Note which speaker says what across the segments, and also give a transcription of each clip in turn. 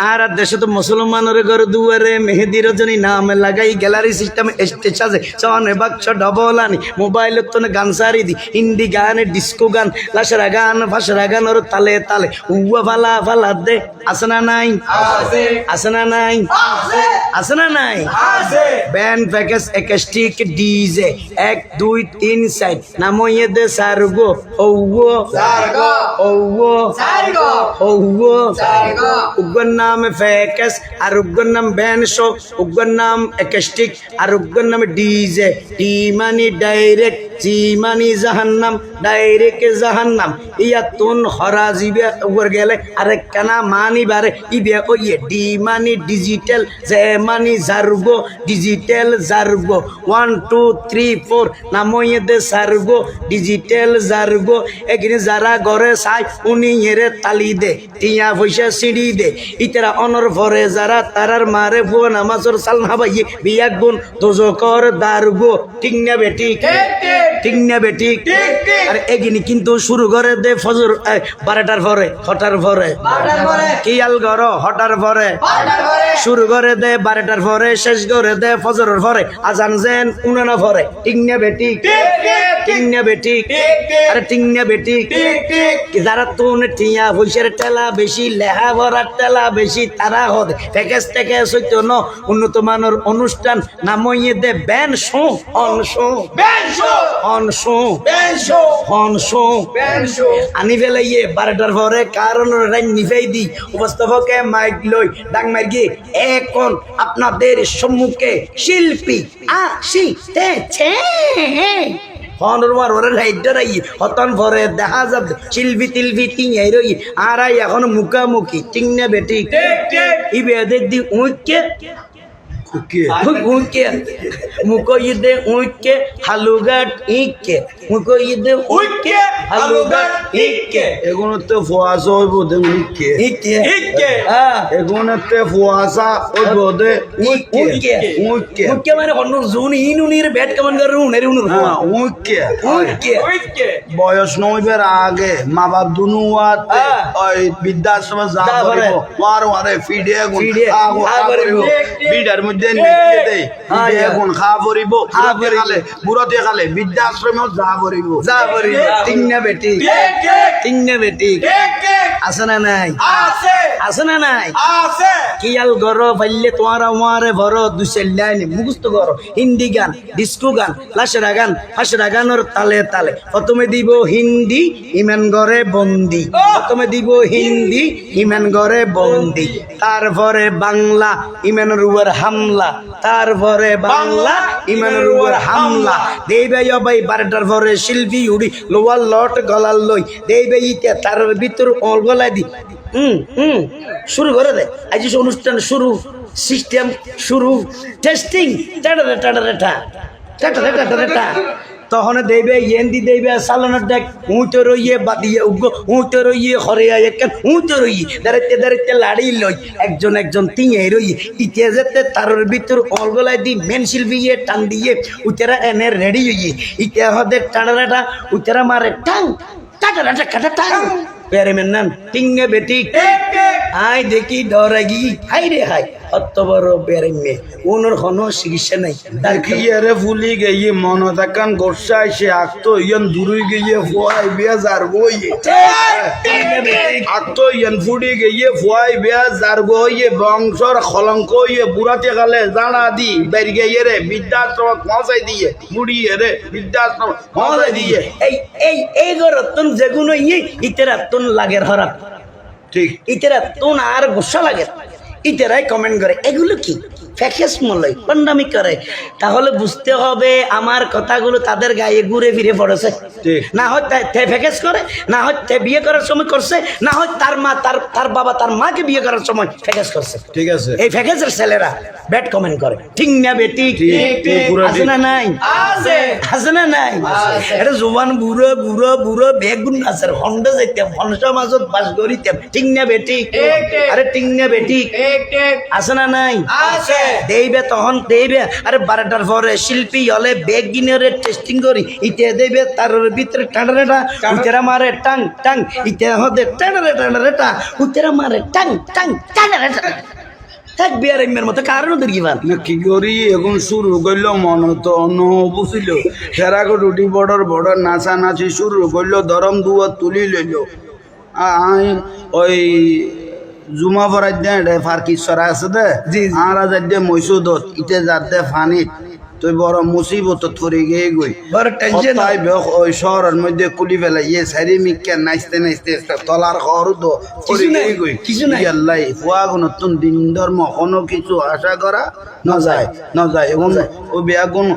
Speaker 1: আর দেশে তো মুসলমানের ঘর দুয়ারে মেহেদি রজনী নাম লাগাই গ্যালারি সিস্টেম স্টেজ আছে চনে বাক্স ডবল আনি মোবাইল তো গান সারি দি হিন্দি গান ডিস্কো গান লাশরা গান ফাঁসরা গান ওর তালে তালে উয়া ফালা ফালা দে আছে না নাই আছে না নাই আছে না নাই ব্যান্ড প্যাকেজ একাস্টিক ডিজে 1 2 3 সাইড নাময়ে দে সারগো ওও সারগো ওও সারগো ওও সারগো উগ্র নাম ফেকাস আর উগ্র নাম ব্যান্ড শো উগ্র নাম একাস্টিক আর উগ্র নাম ডিজে টি মানি ডাইরেক্ট জি মানি জাহান্নাম ডাইরেক্ট জাহান্নাম ইয়া তুন হরা জিবে উপর গেলে আরেক কানা মানি বারে ইবে ওয়ে ডি মানি ডিজিটাল জে মানি জারগো ডিজিটাল জারগো 1 2 3 4 নাময়ে দে সারগো ডিজিটাল জারগো এখানে যারা ঘরে চাই উনি এরে তালি দে টিয়া পয়সা সিঁড়ি দে ইতারা অনর ভরে যারা তারার মারে ফুয়া নামাজর সাল হাবাইয়ে বিয়া গুণ দোজকর দারগো ঠিক না বেটি ঠিক না বেটি আর এগিনি কিন্তু শুরু করে দে ফজর 12টার পরে হটার পরে কিয়াল গর হটার পরে শুরু করে দে 12টার পরে শেষ করে দে ফজরের পরে আজান যেন উনানা পরে ঠিক না বেটি ঠিক না বেটি আরে ঠিক না বেটি যারা তুন টিয়া পয়সার টেলা বেশি লেহা ভরার টেলা বেশি তারা হদে প্যাকেজ থেকে সত্য ন উন্নত মানের অনুষ্ঠান নামইয়ে দে ব্যান শো অন শো ব্যান শো অন শো ব্যান শো অন শো ব্যান শো আনি ফেলাইয়ে 12টার পরে কারণ রাইন নিফাই দি উপস্থাপকে মাইক লই ডাং মারগি এখন আপনাদের সম্মুখে শিল্পী আসিতেছে হতন ভরে দেখা যাবে শিল্পী তিলপি টিঙাই রই আর এখন মুখামুখি ঠিক না বেটি ইবে দি উইকে মুকইদে উইকে হালুগাট ইকে মুকইদে উইকে হালুগাট ইকে
Speaker 2: এগুলোতে ফোয়াসা হইব দে উইকে
Speaker 1: ইকে
Speaker 2: ইকে
Speaker 1: হ্যাঁ
Speaker 2: এগুলোতে ফোয়াসা হইব দে
Speaker 1: উইকে
Speaker 2: উইকে
Speaker 1: উইকে মানে কোন জুন ইনুনির ব্যাট কেমন করে উনের উনের
Speaker 2: উইকে
Speaker 1: উইকে
Speaker 2: বয়স নইবার আগে মা বাপ দুনুয়াত ওই বৃদ্ধাশ্রমে যা করিব ওয়ার ওয়ারে ফিডে গুণ বিডার মধ্যে নিয়ে দেই ফিডে গুণ খা পড়িব বুড়াতে খালে বৃদ্ধাশ্রমেও যা পড়িব
Speaker 1: ঠিক না বেটি ঠিক না বেটি আছে না নাই আছে না নাই কিয়াল গর পাইলে তোমার আমারে ভর দুসেল লাইন মুখস্থ কর হিন্দি গান ডিস্কো গান লাশরা গান ফাঁসরা গানোর তালে তালে প্রথমে দিব হিন্দি ইমান গরে বন্দি প্রথমে দিব হিন্দি ইমান গরে বন্দি তারপরে বাংলা ইমানের উপর হামলা তারপরে বাংলা ইমানের উপর হামলা দেবে ভাই 12টার পরে শিল্পী উড়ি লোয়ার লট গলার লই দেবে ইতে তার ভিতর গলায় দি শুরু করে দে আজ অনুষ্ঠান শুরু সিস্টেম শুরু টেস্টিং তখন দেবে ইয়েন্দি দেবে সালানোর দেখ উঁচে রইয়ে বাদিয়ে উগ্র উঁচে রইয়ে হরে উঁচে রইয়ে দাঁড়াইতে দাঁড়াইতে লাড়ি লই একজন একজন তিঁয়ে রইয়ে ইতে যেতে তারের ভিতর অলগলায় দি মেন শিল্পী টান দিয়ে উতেরা এনে রেডি হইয়ে ইতে হদে টানাটা উতেরা মারে টাং টাটা কাটা টাং পেরে মেন নান টিঙ্গে বেটি আয় দেখি ডরাগি হাই রে হাই অত বড় বেরে মে ওনার কোনো চিকিৎসা নাই
Speaker 2: দেখিয়ে ফুলি গিয়ে মন তাকান গোসা এসে আঁকতো ইয়ান দূরে গিয়ে ফুয়াই বিয়া যার বইয়ে আঁকতো ইয়ান ফুড়ি গিয়ে ফুয়াই বিয়া যার বইয়ে বংশর কলঙ্ক ইয়ে বুড়াতে গেলে জানা দি বেরি গিয়ে রে বৃদ্ধাশ্রম পৌঁছাই দিয়ে মুড়িয়ে রে বৃদ্ধাশ্রম পৌঁছাই দিয়ে
Speaker 1: এই গরতন যেগুলো ইয়ে ইতেরাতন লাগের হরাপ
Speaker 2: ঠিক
Speaker 1: ইতেরা তোন আর গুসা লাগে ইতেরাই কমেন্ট করে এগুলো কি ফ্যাকেস মলয় পান্ডামি করে তাহলে বুঝতে হবে আমার কথাগুলো তাদের গায়ে ঘুরে ফিরে পড়েছে না হয় ফ্যাকেস করে না হয় বিয়ে করার সময় করছে না হয় তার মা তার বাবা তার মাকে বিয়ে করার সময় ফ্যাকেস করছে
Speaker 2: ঠিক আছে
Speaker 1: এই ফ্যাকেসের ছেলেরা ব্যাড কমেন্ট করে ঠিক না বেটি আছে না নাই আছে না নাই এটা জোয়ান বুড়ো বুড়ো বুড়ো বেগুন গাছের হন্ডা যাইতাম হন্ডা মাজত বাস করিতাম ঠিক না বেটি আরে ঠিক না বেটি আছে না নাই দেইবে তখন দেইবে আরে 12টার পরে শিল্পী হলে বেগ গিনারে টেস্টিং করি ইতে দেইবে তার ভিতরে টানারেটা উতেরা মারে টাং টাং ইতে হদে টানারেটা উতেরা মারে টাং টাং টানারেটা থাকবি আর এমএর মতো কারণ ওদের কি
Speaker 2: না কি করি এখন শুরু করলো মন তো অন্য বুঝিল সেরাকে রুটি বর্ডার নাচা নাচি শুরু করলো দরম দুয়ার তুলি লইল ওই জুমা ফরাই দে ফার্কিশ্বরা আছে দে আর যাই মৈসুদত ইতে যার দে ফানিত তুই বড় মুসিবত পড়ে গিয়ে গই
Speaker 1: বড় টেনশন
Speaker 2: ওই শহরের মধ্যে কুলি ফেলা ইয়ে সারি মিকে নাচতে নাচতে তলার খবর তো পড়ে গিয়ে গই
Speaker 1: কিছু নাই
Speaker 2: আল্লাহ ফুয়া নতুন দিন ধর্ম কোনো কিছু আশা করা না যায় এবং ও বেগুন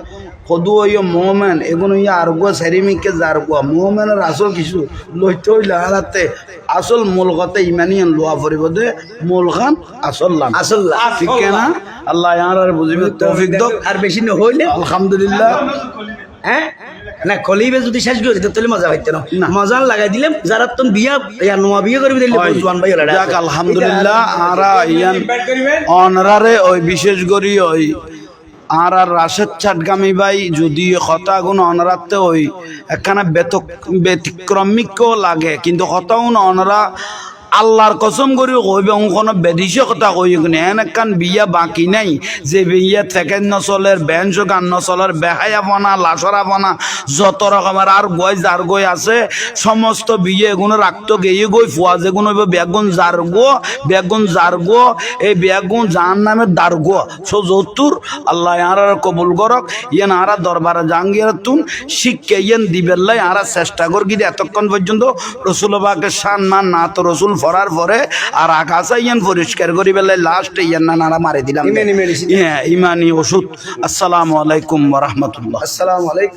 Speaker 2: সদু ইয়ে মোহমেন এগুলো ইয়ে আর গো সারি মিকে যার গো মোহমেনের আসল কিছু লইতে হইলে হারাতে আসল মূল কথা ইমানি লোয়া পড়িব দে মূল খান আসল ঠিক না আল্লাহ আর বুঝিবে তৌফিক দাও
Speaker 1: আর বেশি না হইলে
Speaker 2: আলহামদুলিল্লাহ
Speaker 1: হ্যাঁ না কলিবে যদি শেষ করে দিত তাহলে মজা হইতো না মজা লাগাই দিলাম যারা তুমি বিয়া ইয়া নোয়া বিয়ে করবি দিলে জোয়ান ভাই হলা
Speaker 2: যাক আলহামদুলিল্লাহ আরা ইয়ান অনরারে ওই বিশেষ করি ওই আর রাশেদ চাটগামী ভাই যদি কথা গুণ অনরাতে ওই একখানা ব্যতিক্রমিকও লাগে কিন্তু কথা গুণ অনরা আল্লাহর কসম করি কইবে কোনো বেদিশে কথা কই কিনে এন একখান বিয়া বাকি নাই যে বিয়া থেকে নচলের বেঞ্চ গান নচলের বেহায়া বনা লাচরা বনা যত রকমের আর গই যার গই আছে সমস্ত বিয়ে এগুলো রাখতো গিয়ে গই ফুয়া যেগুলো বেগুন যার গো এই বেগুন যার নামে দার গো সো যতুর আল্লাহ আর কবুল করক ইয়েন আরা দরবারে জাঙ্গিয়ার তুন শিখকে ইয়েন দিবেল্লাই আরা চেষ্টা করি এতক্ষণ পর্যন্ত রসুলবাকে শান মান না তো রসুল ফরার পরে আর আকাশে ইয়ান পরিষ্কার করি বেলায় লাস্ট ইয়ান নানা মারি দিলাম ইমানি ওষুধ আসসালামু আলাইকুম ওয়া রাহমাতুল্লাহ
Speaker 1: আসসালামু আলাইকুম